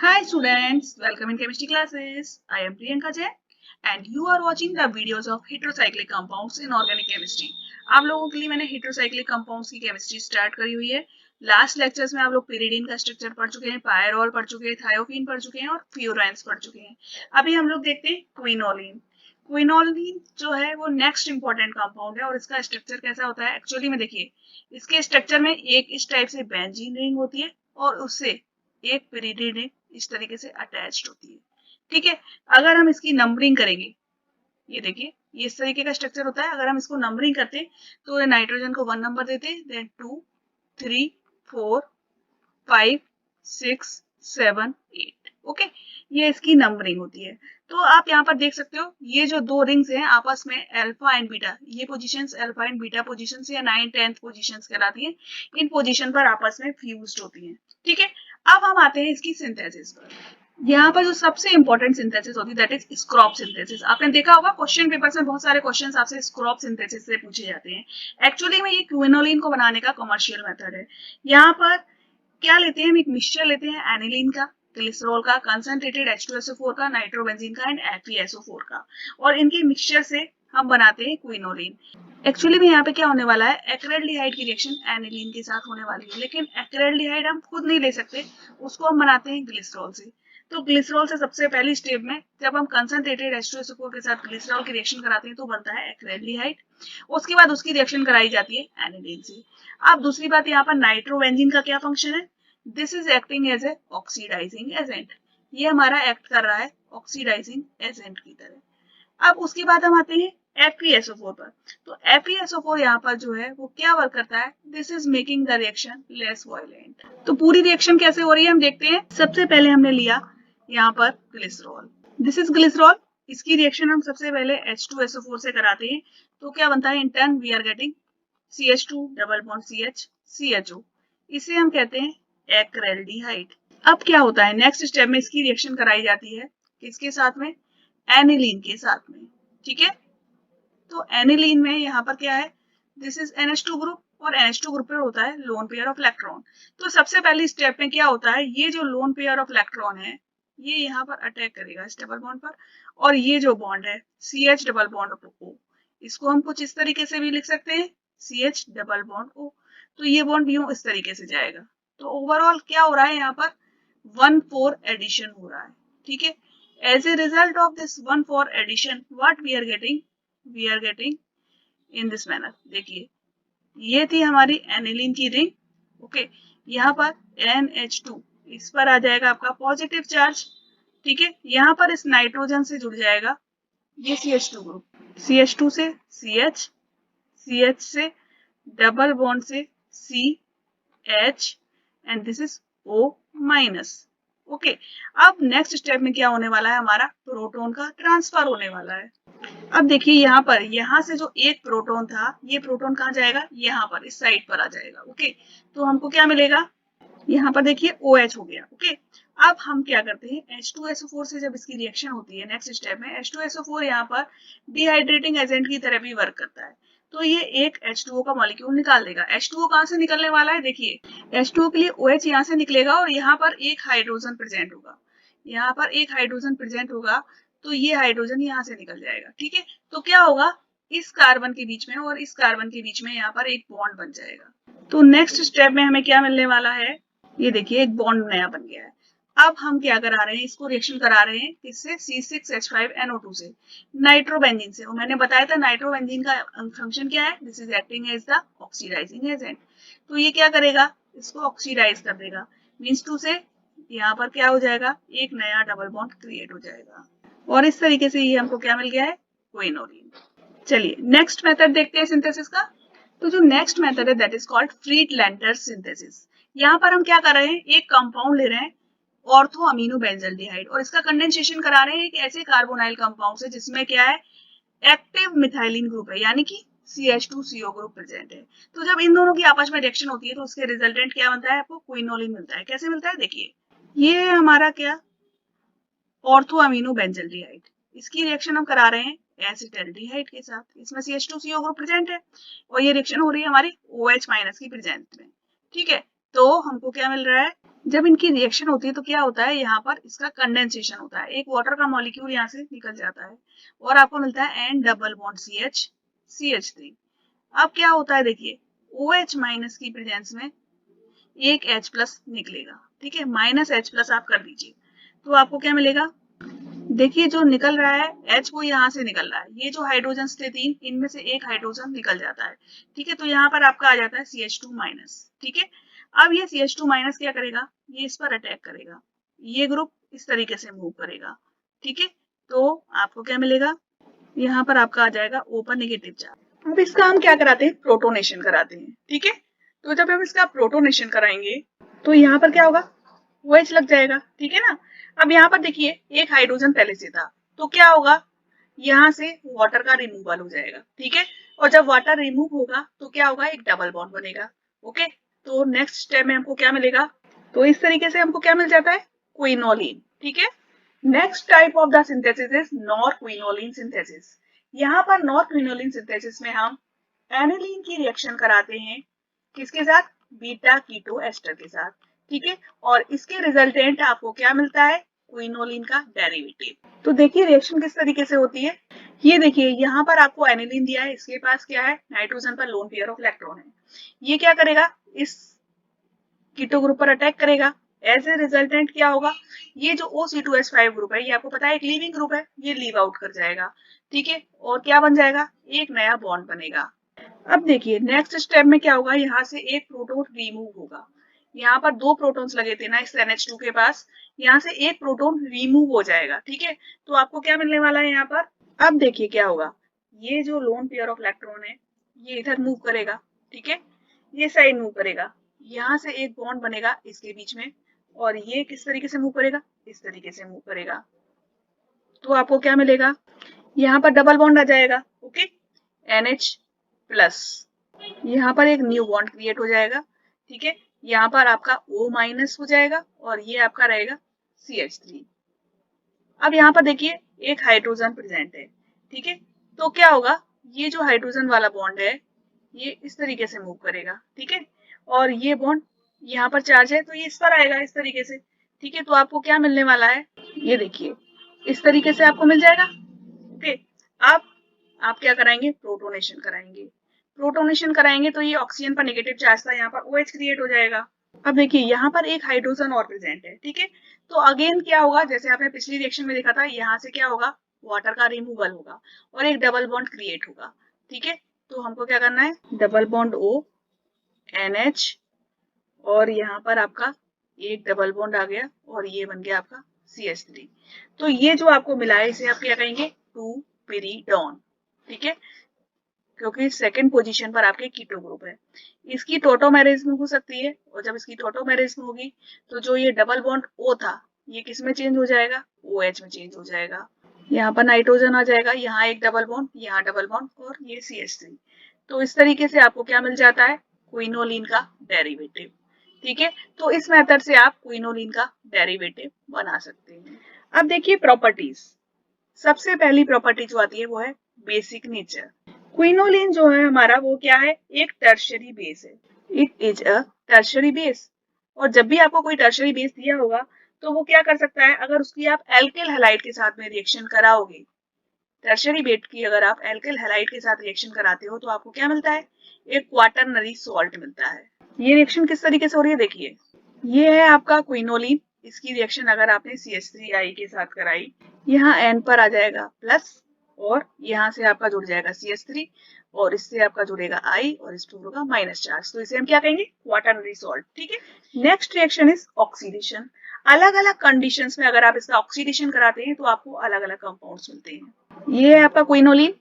Hi students, welcome in chemistry classes. I am Priyanka Jain and you are watching the videos of heterocyclic compounds in organic chemistry. आप लोगों के लिए मैंने heterocyclic compounds की chemistry start करी हुई है. लास्ट लेक्चर्स में आप लोग pyridine का स्ट्रक्चर पढ़ चुके हैं, pyrrole पढ़ चुके हैं, thiopene पढ़ चुके हैं और furans पढ़ चुके हैं. अभी हम लोग देखते हैं quinoline. क्विनोलिन जो है वो नेक्स्ट इंपॉर्टेंट कंपाउंड है और इसका स्ट्रक्चर कैसा होता है एक्चुअली में देखिए इसके स्ट्रक्चर में एक इस टाइप से बेंजीन रिंग होती है और उससे एक पिरिडिन रिंग इस तरीके से अटैच्ड होती है. ठीक है, अगर हम इसकी नंबरिंग करेंगे, ये देखिए ये इस तरीके का स्ट्रक्चर होता है. अगर हम इसको नंबरिंग करते तो नाइट्रोजन को 1 नंबर देते, देन 2 3 4 5 6 7 8. ओके, ये इसकी नंबरिंग होती है. तो आप यहाँ पर देख सकते हो ये जो दो रिंग्स हैं आपस में अल्फा एंड बीटा, ये positions alpha and beta positions या 9 10th पोजीशंस कहलाती हैं. इन पोजीशन पर आपस में फ्यूज्ड होती हैं. ठीक है, अब हम आते हैं इसकी सिंथेसिस पर. यहाँ पर जो सबसे इंपॉर्टेंट सिंथेसिस होती है दैट इज स्क्रॉप सिंथेसिस. आपने देखा होगा क्वेश्चन पेपर्स में बहुत सारे क्वेश्चंस आपसे स्क्रॉप सिंथेसिस से पूछे जाते हैं. एक्चुअली में ये क्विनोलिन को बनाने का कमर्शियल मेथड है. यहाँ पर क्या लेते हैं, हम एक मिक्सचर लेते हैं एनिलीन का, ग्लिसरॉल का, कंसंट्रेटेड H2SO4 का, नाइट्रोबेंजीन का एंड FeSO4 का, और इनके मिक्सचर से हम बनाते हैं क्विनोलिन. एक्चुअली में यहाँ पे क्या होने वाला है, एक्रेल्डिहाइड की रिएक्शन एनिलीन के साथ होने वाली है, लेकिन एक्रेल्डिहाइड हम खुद नहीं ले सकते, उसको हम बनाते हैं ग्लिसरॉल से. तो ग्लिसरॉल से सबसे पहली स्टेप में जब हम कंसंट्रेटेड H2SO4 के साथ ग्लिसरॉल की रिएक्शन कराते हैं तो बनता है एक्रेल्डिहाइड. उसके बाद उसकी रिएक्शन कराई जाती है एनिलीन से. अब दूसरी बात, यहाँ पर नाइट्रोबेंजीन का क्या फंक्शन है, this is acting as a oxidising agent. ये हमारा एक्ट कर रहा है ऑक्सीडाइजिंग एजेंट की तरह. अब उसके बाद हम आते हैं FeSO4 पर. तो FeSO4 यहाँ पर जो है वो क्या वर्क करता है, this is making the reaction less violent. तो पूरी रिएक्शन कैसे हो रही है हम देखते हैं. सबसे पहले हमने लिया यहाँ पर ग्लिसरॉल, दिस इज ग्लिसरॉल. इसकी रिएक्शन हम सबसे पहले H2SO4 से कराते हैं. तो क्या बनता है, in turn we are getting CH2 double bond CH CHO. इसे हम कहते हैं एक्रेल्डिहाइड. अब क्या होता है, नेक्स्ट स्टेप में इसकी रिएक्शन कराई जाती है किसके साथ में, एनिलीन के साथ में. ठीक है, तो एनिलीन में यहाँ पर क्या है, दिस इज NH2 ग्रुप और NH2 ग्रुप पर होता है लोन पेयर ऑफ इलेक्ट्रॉन. तो सबसे पहली स्टेप में क्या होता है, ये जो लोन पेयर ऑफ इलेक्ट्रॉन है ये यहाँ पर अटैक करेगा इस डबल बॉन्ड पर, और ये जो बॉन्ड है CH डबल बॉन्ड O, इसको हम कुछ इस तरीके से भी लिख सकते हैं CH डबल बॉन्ड O. तो ये बॉन्ड यूं इस तरीके से जाएगा. तो ओवरऑल क्या हो रहा है, यहाँ पर 1,4 एडिशन हो रहा है. ठीक है, as a result of this 1,4 addition what we are getting in this manner. देखिए ये थी हमारी एनिलीन की रिंग. ओके, यहाँ पर NH2 इस पर आ जाएगा आपका पॉजिटिव चार्ज. ठीक है, यहाँ पर इस नाइट्रोजन से जुड़ जाएगा ये CH2 ग्रुप, CH2 से CH, CH से डबल बॉन्ड से CH and this is O minus. Okay, अब नेक्स्ट स्टेप में क्या होने वाला है, हमारा प्रोटॉन का ट्रांसफर होने वाला है. अब देखिए यहाँ पर, यहाँ से जो एक प्रोटॉन था ये प्रोटॉन कहाँ जाएगा, यहाँ पर इस साइड पर आ जाएगा. ओके, तो हमको क्या मिलेगा, यहाँ पर देखिए OH हो गया. ओके, अब हम क्या करते हैं, H2SO4 से जब इसकी रिएक्शन होती है नेक्स्ट स्टेप में, H2SO4 यहाँ पर डिहाइड्रेटिंग एजेंट की तरह भी वर्क करता है. तो ये एक H2O का मॉलिक्यूल निकाल देगा. H2O कहाँ से निकलने वाला है, देखिए H2O के लिए OH यहाँ से निकलेगा और यहाँ पर एक हाइड्रोजन प्रेजेंट होगा, यहाँ पर एक हाइड्रोजन प्रेजेंट होगा, तो ये हाइड्रोजन यहाँ से निकल जाएगा. ठीक है, तो क्या होगा, इस कार्बन के बीच में और इस कार्बन के बीच में यहाँ पर एक बॉन्ड बन जाएगा. तो नेक्स्ट स्टेप में हमें क्या मिलने वाला है, ये देखिए एक बॉन्ड नया बन गया है. अब हम क्या करा रहे हैं, इसको रिएक्शन करा रहे हैं किससे, C6H5NO2 से, नाइट्रोबेंजीन से. और मैंने बताया था नाइट्रोबेंजीन का फंक्शन क्या है, this is acting as the oxidising agent. तो ये क्या करेगा, इसको ऑक्सीडाइज कर देगा, मीन्स 2 से यहाँ पर क्या हो जाएगा, एक नया डबल बॉन्ड क्रिएट हो जाएगा. और इस तरीके से ये हमको क्या मिल गया है, क्विनोलिन. चलिए नेक्स्ट मेथड देखते हैं सिंथेसिस का. तो जो नेक्स्ट मेथड है दैट इज कॉल्ड फ्रीडलैंडर सिंथेसिस. यहाँ पर हम क्या कर रहे हैं, एक कंपाउंड ले रहे हैं ऑर्थो अमीनो बेंजल्डिहाइड और इसका कंडेंसेशन करा रहे हैं एक ऐसे कार्बोनाइल कंपाउंड से जिसमें क्या है, एक्टिव मिथाइलिन ग्रुप है, यानी कि CH2CO ग्रुप प्रेजेंट है. तो जब इन दोनों की आपस में रिएक्शन होती है तो उसके रिजल्टेंट क्या बनता है, आपको क्विनोलिन मिलता है. कैसे मिलता है, देखिए ये हमारा क्या, ऑर्थो अमीनो बेंजल्डिहाइड. इसकी रिएक्शन हम करा रहे हैं एसिटल्डिहाइड के साथ, इसमें CH2CO ग्रुप प्रेजेंट है और ये रिएक्शन हो रही है हमारी OH माइनस की प्रेजेंस में. ठीक है, तो हमको क्या मिल रहा है, जब इनकी रिएक्शन होती है तो क्या होता है, यहाँ पर इसका कंडेंसेशन होता है, एक वाटर का मॉलिक्यूल यहाँ से निकल जाता है और आपको मिलता है N डबल बॉन्ड CH3। अब क्या होता है देखिए, OH माइनस की प्रेजेंस में एक H प्लस निकलेगा, ठीक है, माइनस H प्लस आप कर दीजिए तो आपको क्या मिलेगा, देखिए जो निकल रहा है H वो यहाँ से निकल रहा है, ये जो हाइड्रोजन थे 3, इनमें से एक हाइड्रोजन निकल जाता है, ठीक है, तो यहाँ पर आपका आ जाता है CH2 माइनस, ठीक है। अब ये CH2 माइनस क्या करेगा, ये इस पर अटैक करेगा, ये ग्रुप इस तरीके से मूव करेगा, ठीक है, तो आपको क्या मिलेगा, यहाँ पर आपका आ जाएगा O पर नेगेटिव चार्ज। अब इसका हम क्या कराते हैं, प्रोटोनेशन कराते हैं, ठीक है, तो जब हम इसका प्रोटोनेशन कराएंगे तो यहाँ पर क्या होगा, OH लग जाएगा, ठीक है ना। अब यहाँ पर देखिए एक हाइड्रोजन पहले से था, तो क्या होगा, यहाँ से वाटर का रिमूवल हो जाएगा, ठीक है, और जब वाटर रिमूव होगा तो क्या होगा, एक डबल बॉन्ड बनेगा, ओके। तो नेक्स्ट स्टेप में हमको क्या मिलेगा, तो इस तरीके से हमको क्या मिल जाता है, क्विनोलिन, ठीक है। Next type of the synthesis is nor quinoline synthesis. यहाँ पर नॉर क्विनोलिन सिंथेसिस में हम एनिलीन की रिएक्शन कराते हैं, किसके साथ, बीटा कीटो एस्टर के साथ, ठीक है, और इसके रिजल्टेंट आपको क्या मिलता है, क्विनोलिन का डेरिवेटिव। तो देखिए रिएक्शन किस तरीके से होती है, ये देखिए यहाँ पर आपको एनिलीन दिया है, इसके पास क्या है, नाइट्रोजन पर लोन पेयर ऑफ इलेक्ट्रॉन है, ये क्या करेगा, इस कीटो ग्रुप पर अटैक करेगा, एज ए रिजल्टेंट क्या होगा, ये जो OC2H5 ग्रुप है, ये आपको पता है एक लीविंग ग्रुप है, ये लीव आउट कर जाएगा, ठीक है, और क्या बन जाएगा, एक नया बॉन्ड बनेगा। अब देखिए नेक्स्ट स्टेप में क्या होगा, यहाँ से एक प्रोटॉन रिमूव होगा, यहाँ पर 2 प्रोटॉन्स लगे थे ना इस NH2 के पास, यहाँ से एक प्रोटॉन रिमूव हो जाएगा, ठीक है, तो आपको क्या मिलने वाला है यहाँ पर। अब देखिए क्या होगा, ये जो लोन पेयर ऑफ इलेक्ट्रॉन है ये इधर मूव करेगा, ठीक है, ये साइड मूव करेगा, यहाँ से एक बॉन्ड बनेगा इसके बीच में, और ये किस तरीके से मूव करेगा, इस तरीके से मूव करेगा, तो आपको क्या मिलेगा, यहाँ पर डबल बॉन्ड आ जाएगा, ओके, NH प्लस, यहाँ पर एक न्यू बॉन्ड क्रिएट हो जाएगा, ठीक है, यहाँ पर आपका O माइनस हो जाएगा और ये आपका रहेगा CH3। अब यहाँ पर देखिए एक हाइड्रोजन प्रेजेंट है, ठीक है, तो क्या होगा, ये जो हाइड्रोजन वाला बॉन्ड है ये इस तरीके से मूव करेगा, ठीक है, और ये बॉन्ड यहाँ पर चार्ज है तो ये इस पर आएगा इस तरीके से, ठीक है, तो आपको क्या मिलने वाला है, ये देखिए इस तरीके से आपको मिल जाएगा, ओके। अब आप क्या कराएंगे, प्रोटोनेशन कराएंगे, प्रोटोनेशन कराएंगे तो ये ऑक्सीजन पर नेगेटिव चार्ज था, यहाँ पर OH क्रिएट हो जाएगा। अब देखिए यहाँ पर एक हाइड्रोजन और प्रेजेंट है, ठीक है, तो अगेन क्या होगा, जैसे आपने पिछली रिएक्शन में देखा था, यहाँ से क्या होगा, वाटर का रिमूवल होगा और एक डबल बॉन्ड क्रिएट होगा, ठीक है, तो हमको क्या करना है, डबल बॉन्ड O NH, और यहाँ पर आपका एक डबल बॉन्ड आ गया और ये बन गया आपका CH3। तो ये जो आपको मिला है इसे आप क्या कहेंगे, 2 पिरिडोन, ठीक है, क्योंकि सेकंड पोजीशन पर आपके कीटो ग्रुप है। इसकी टोटोमेरिज्म हो सकती है, और जब इसकी टोटोमेरिज्म होगी तो जो ये डबल बॉन्ड O था ये किस में चेंज हो जाएगा, OH में चेंज हो जाएगा, यहाँ पर नाइट्रोजन आ जाएगा, यहाँ एक डबल बॉन्ड, यहाँ डबल बॉन्ड और ये CH3। तो इस तरीके से आपको क्या मिल जाता है, क्विनोलिन का डेरिवेटिव, ठीक है, तो इस मेथड से आप क्विनोलिन का डेरिवेटिव बना सकते हैं। अब देखिए प्रॉपर्टीज, सबसे पहली प्रॉपर्टी जो आती है वो है बेसिक नेचर। क्विनोलिन जो है हमारा वो क्या है, एक टर्शरी बेस है, it is a tertiary base, और जब भी आपको कोई टर्शरी बेस दिया होगा तो वो क्या कर सकता है, अगर उसकी आप एल्किल हैलाइड के साथ में रिएक्शन कराओगे, टर्शरी बेस की अगर आप एल्किल हैलाइड के साथ रिएक्शन कराते हो तो आपको क्या मिलता है, एक क्वाटरनरी सॉल्ट मिलता है। ये रिएक्शन किस तरीके से हो रही है देखिए, ये है आपका क्विनोलिन, इसकी रिएक्शन अगर आपने CH3I के साथ कराई, यहाँ N पर आ जाएगा प्लस, और यहाँ से आपका जुड़ जाएगा CH3, और इससे आपका जुड़ेगा I, और इस पर होगा माइनस चार्ज, तो इसे हम क्या कहेंगे, क्वाटरनरी सॉल्ट, ठीक है। Next reaction is oxidation. अलग अलग कंडीशंस में अगर आप इसका ऑक्सीडेशन कराते हैं तो आपको अलग अलग कंपाउंड्स मिलते हैं। ये है आपका क्विनोलिन,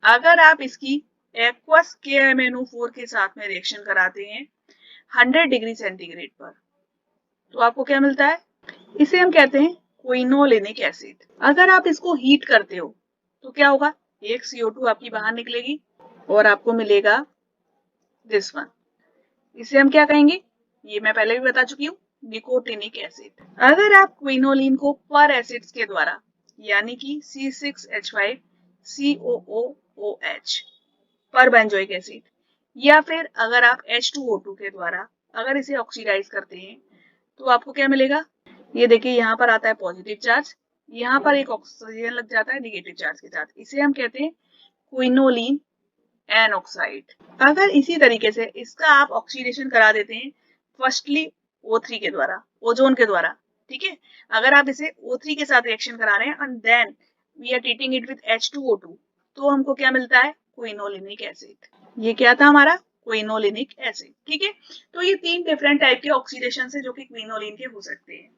अगर आप इसकी एक्वस KMnO4 के साथ में रिएक्शन कराते हैं 100 डिग्री सेंटीग्रेड पर, तो आपको क्या मिलता है, इसे हम कहते हैं क्विनोलिनिक एसिड। अगर आप इसको हीट करते हो तो क्या होगा, एक CO2 आपकी बाहर निकलेगी और आपको मिलेगा दिस वन, इसे हम क्या कहेंगे, ये मैं पहले भी बता चुकी हूँ, निकोटिनिक एसिड। अगर आप क्विनोलिन को पर एसिड्स के द्वारा, यानी कि C6H5 COOOH पर बेंजोइक एसिड, या फिर अगर आप H2O2 के द्वारा अगर इसे ऑक्सीडाइज करते हैं तो आपको क्या मिलेगा, ये देखिए यहाँ पर आता है पॉजिटिव चार्ज, यहाँ पर एक ऑक्सीजन लग जाता है नेगेटिव चार्ज के साथ, इसे हम कहते हैं क्विनोलिन एन ऑक्साइड। अगर इसी तरीके से इसका आप ऑक्सीडेशन करा देते हैं फर्स्टली O3 के द्वारा, ओजोन के द्वारा, ठीक है, अगर आप इसे O3 के साथ रिएक्शन करा रहे हैं and then we are treating it with H2O2, तो हमको क्या मिलता है, क्विनोलिनिक एसिड। ये क्या था हमारा, क्विनोलिनिक एसिड, ठीक है। तो ये 3 डिफरेंट टाइप के ऑक्सीडेशन है जो कि क्विनोलिन के हो सकते हैं।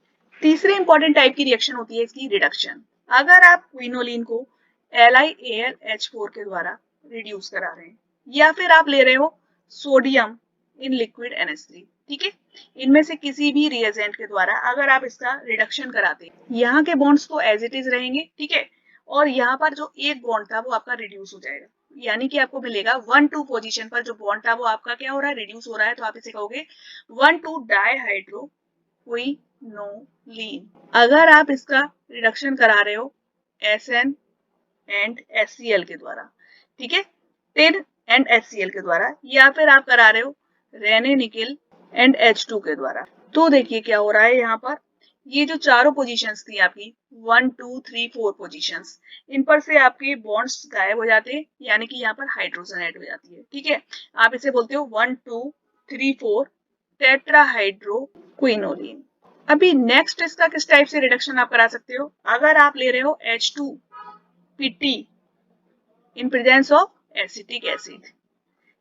तीसरे इंपॉर्टेंट टाइप की रिएक्शन होती है इसकी रिडक्शन। अगर आप क्विनोलिन को LiAlH4 के द्वारा रिड्यूस करा रहे हैं या फिर आप ले रहे हो सोडियम इन लिक्विड NH3, ठीक है, इनमें से किसी भी रिएजेंट के द्वारा अगर आप इसका रिडक्शन कराते हैं, यहाँ के बॉन्ड्स तो एज इट इज रहेंगे, ठीक है, और यहाँ पर जो एक बॉन्ड था वो आपका रिड्यूस हो जाएगा, यानी कि आपको मिलेगा 1,2 पोजीशन पर जो बॉन्ड था वो आपका क्या हो रहा है, रिड्यूस हो रहा है, तो आप इसे कहोगे 1,2 डाइहाइड्रो क्विनोलिन। अगर आप इसका रिडक्शन करा रहे हो SN एंड HCl के द्वारा, ठीक है, टिन एंड HCl के द्वारा, या फिर आप करा रहे हो रेने निकिल एंड H2 के द्वारा, तो देखिए क्या हो रहा है यहाँ पर, ये जो चारों पोजीशंस थी आपकी 1 2 3 4 पोजीशंस, इन पर से आपके बॉन्ड्स गायब हो जाते हैं, यानी कि यहाँ पर हाइड्रोजन ऐड हो जाती है, ठीक है, आप इसे बोलते हो 1 2 3 4 टेट्राहाइड्रो क्विनोलिन। अभी नेक्स्ट इसका किस टाइप से रिडक्शन आप करा सकते हो, अगर आप ले रहे हो H2PT in presence of acetic acid,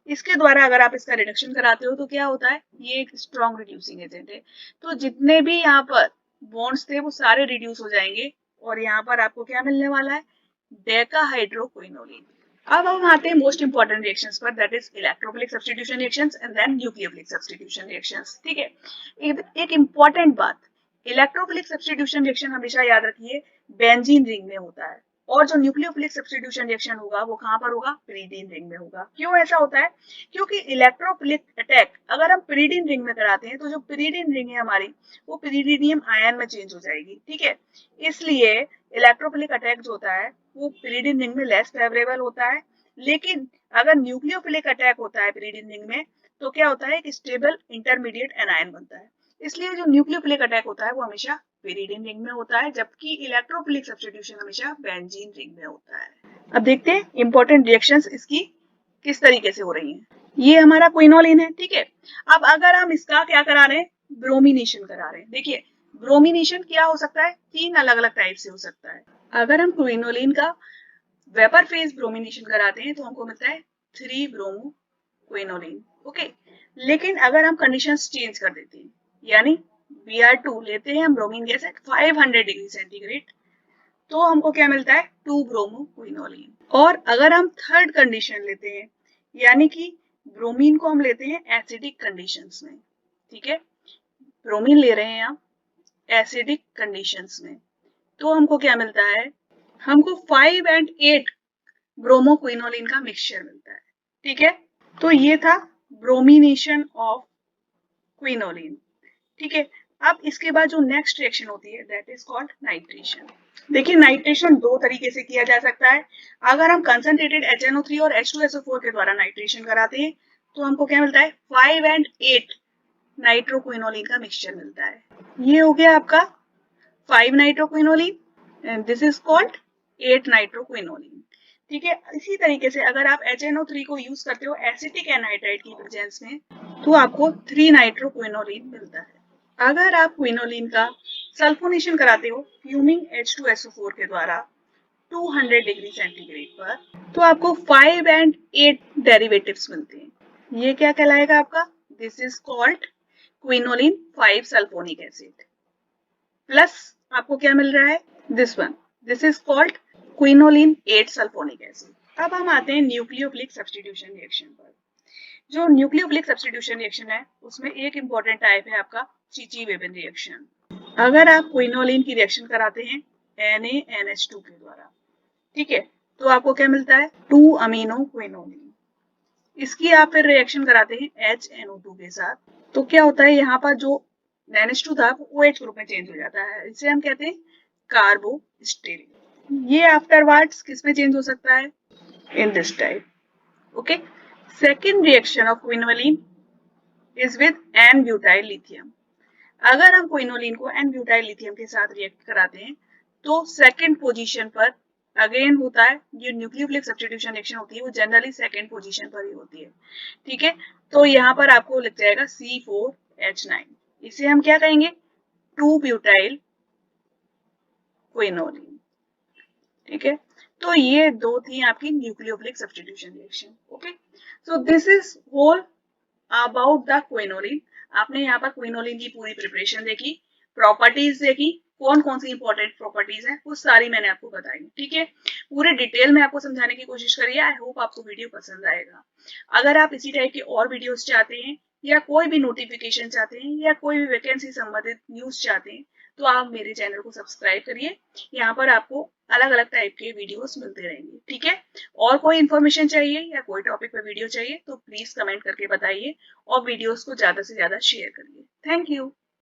इसके द्वारा अगर आप इसका रिडक्शन कराते हो तो क्या होता है, ये एक स्ट्रॉन्ग रिड्यूसिंग एजेंट है, तो जितने भी यहाँ पर बॉन्ड्स थे वो सारे रिड्यूस हो जाएंगे और यहाँ पर आपको क्या मिलने वाला है, डेकाहाइड्रोक्विनोलिन। अब हम आते हैं मोस्ट इंपॉर्टेंट रिएक्शंस पर, that is electrophilic substitution reactions and then nucleophilic substitution reactions, ठीक है। एक इंपॉर्टेंट बात, इलेक्ट्रोफिलिक सब्स्टिट्यूशन रिएक्शन हमेशा याद रखिए बेंजीन रिंग में होता है, और जो न्यूक्लियोफिलिक सब्स्टिट्यूशन रिएक्शन होगा वो कहां पर होगा, पिरिडीन रिंग में होगा। क्यों ऐसा होता है, क्योंकि इलेक्ट्रोफिलिक अटैक अगर हम पिरिडीन रिंग में कराते हैं तो जो पिरिडीन रिंग है हमारी वो पिरिडीनियम आयन में चेंज हो जाएगी, ठीक है, इसलिए इलेक्ट्रोफिलिक अटैक जो होता है वो पिरिडीन रिंग में लेस फेवरेबल होता है। लेकिन अगर न्यूक्लियोफिलिक अटैक होता है पिरिडीन रिंग में तो क्या होता है, एक स्टेबल इंटरमीडिएट एनायन बनता है, इसलिए जो न्यूक्लियोफिलिक अटैक होता है वो हमेशा पिरिडीन रिंग में होता है, जबकि इलेक्ट्रोफिलिक सब्स्टिट्यूशन हमेशा बेंजीन रिंग में होता है। अब देखते हैं इंपॉर्टेंट रिएक्शंस इसकी किस तरीके से हो रही हैं। ये हमारा क्विनोलिन है, ठीक है। अब अगर हम इसका क्या करा रहे हैं, ब्रोमिनेशन करा रहे हैं। देखिए ब्रोमिनेशन क्या हो सकता है, 3 अलग अलग टाइप से हो सकता है। अगर हम क्विनोलिन का वेपर फेज ब्रोमिनेशन कराते हैं तो हमको मिलता है 3 ब्रोमो क्विनोलिन, ओके। लेकिन अगर हम कंडीशंस चेंज कर देते हैं, यानी Br2 लेते हैं हम bromine gas at 500 degree centigrade, तो हमको क्या मिलता है, 2 ब्रोमो क्विनोलिन। और अगर हम थर्ड कंडीशन लेते हैं, यानी कि ब्रोमीन को हम लेते हैं एसिडिक कंडीशंस में, ठीक है, ब्रोमीन ले रहे हैं हम एसिडिक कंडीशंस में, तो हमको क्या मिलता है, हमको 5 and 8 ब्रोमो क्विनोलिन का मिक्सचर मिलता है, ठीक है। तो ये था ब्रोमिनेशन ऑफ क्विनोलिन, ठीक है। अब इसके बाद जो नेक्स्ट रिएक्शन होती है दैट इज कॉल्ड नाइट्रेशन। देखिए नाइट्रेशन 2 तरीके से किया जा सकता है। अगर हम कंसंट्रेटेड HNO3 और H2SO4 के द्वारा नाइट्रेशन कराते हैं तो हमको क्या मिलता है, 5 and 8 नाइट्रोक्विनोलिन का मिक्सचर मिलता है। ये हो गया आपका 5 नाइट्रोक्विनोलिन एंड दिस इज कॉल्ड 8 नाइट्रोक्विनोलिन, ठीक है। इसी तरीके से अगर आप HNO3 को यूज करते हो एसिटिक एनहाइड्राइड की प्रेजेंस में तो आपको 3 नाइट्रोक्विनोलिन मिलता है। अगर आप क्विनोलिन का सल्फोनेशन कराते हो फ्यूमिंग H2SO4 के द्वारा 200 डिग्री सेंटीग्रेड पर, तो आपको 5 and 8 डेरिवेटिव्स मिलते हैं। ये क्या कहलाएगा आपका, this is called quinoline 5 sulphonic acid, plus आपको क्या मिल रहा है, this one, this is called quinoline 8 sulphonic acid. अब हम आते हैं न्यूक्लियोफिलिक सब्स्टिट्यूशन रिएक्शन पर। जो न्यूक्लियोफिलिक सब्स्टिट्यूशन रिएक्शन है उसमें एक इंपॉर्टेंट टाइप है आपका चिची-वेबन रिएक्शन। अगर आप क्विनोलिन की रिएक्शन कराते हैं NaNH2 के द्वारा, ठीक है, तो आपको क्या मिलता है, 2 अमीनो क्विनोलिन। इसकी आप फिर रिएक्शन कराते हैं HNO2 के साथ, तो क्या होता है, यहाँ पर जो NH2 था वो OH ग्रुप में चेंज हो जाता है, इसे हम कहते हैं कार्बोस्टेरिक। ये आफ्टरवर्ड्स किस में चेंज हो सकता है, in this type, okay. Second reaction of quinoline is with n butyl lithium. अगर हम क्विनोलिन को एन ब्यूटाइल लिथियम के साथ रिएक्ट कराते हैं तो सेकेंड पोजीशन पर अगेन होता है, जो न्यूक्लियोफिलिक सब्स्टिट्यूशन रिएक्शन होती है वो जनरली सेकेंड पोजीशन पर ही होती है। ठीक है, तो यहाँ पर आपको लग जाएगा C4H9, इसे हम क्या कहेंगे, 2 ब्यूटाइल क्विनोलिन। ठीक है, तो ये दो थी आपकी nucleophilic substitution reaction. Okay, so this is whole about the quinoline. आपने यहाँ पर क्विनोलिन की पूरी प्रिपरेशन देखी, प्रॉपर्टीज देखी, कौन कौन सी इंपॉर्टेंट प्रॉपर्टीज है वो सारी मैंने आपको बताई। ठीक है, पूरे डिटेल में आपको समझाने की कोशिश करिए। आई होप आपको वीडियो पसंद आएगा। अगर आप इसी टाइप के और वीडियोस चाहते हैं या कोई भी नोटिफिकेशन चाहते हैं या कोई भी वैकेंसी संबंधित न्यूज चाहते हैं तो आप मेरे चैनल को सब्सक्राइब करिए। यहाँ पर आपको अलग अलग टाइप के वीडियोस मिलते रहेंगे। ठीक है, और कोई इन्फॉर्मेशन चाहिए या कोई टॉपिक पर वीडियो चाहिए तो प्लीज कमेंट करके बताइए और वीडियोस को ज्यादा से ज्यादा शेयर करिए। Thank you.